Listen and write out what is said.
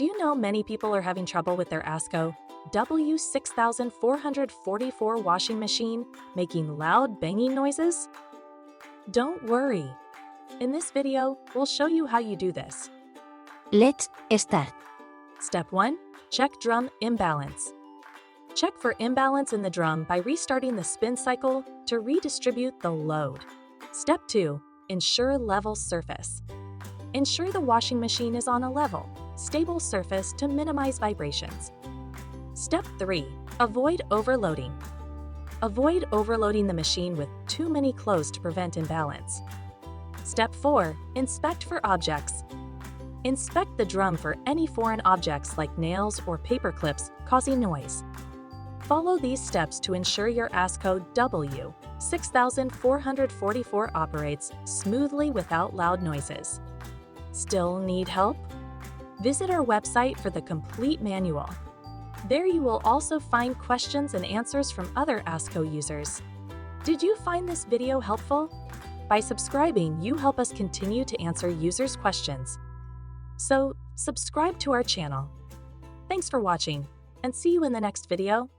Do you know many people are having trouble with their Asko W6444 washing machine making loud banging noises? Don't worry. In this video, we'll show you how you do this. Let's start. Step 1. Check drum imbalance. Check for imbalance in the drum by restarting the spin cycle to redistribute the load. Step 2. Ensure level surface. Ensure the washing machine is on a level, stable surface to minimize vibrations. Step 3. Avoid overloading. Avoid overloading the machine with too many clothes to prevent imbalance. Step 4. Inspect for objects. Inspect the drum for any foreign objects like nails or paper clips causing noise. Follow these steps to ensure your Asko W6444 operates smoothly without loud noises. Still need help? Visit our website for the complete manual. There you will also find questions and answers from other Asko users. Did you find this video helpful? By subscribing, you help us continue to answer users' questions. So, subscribe to our channel. Thanks for watching, and see you in the next video.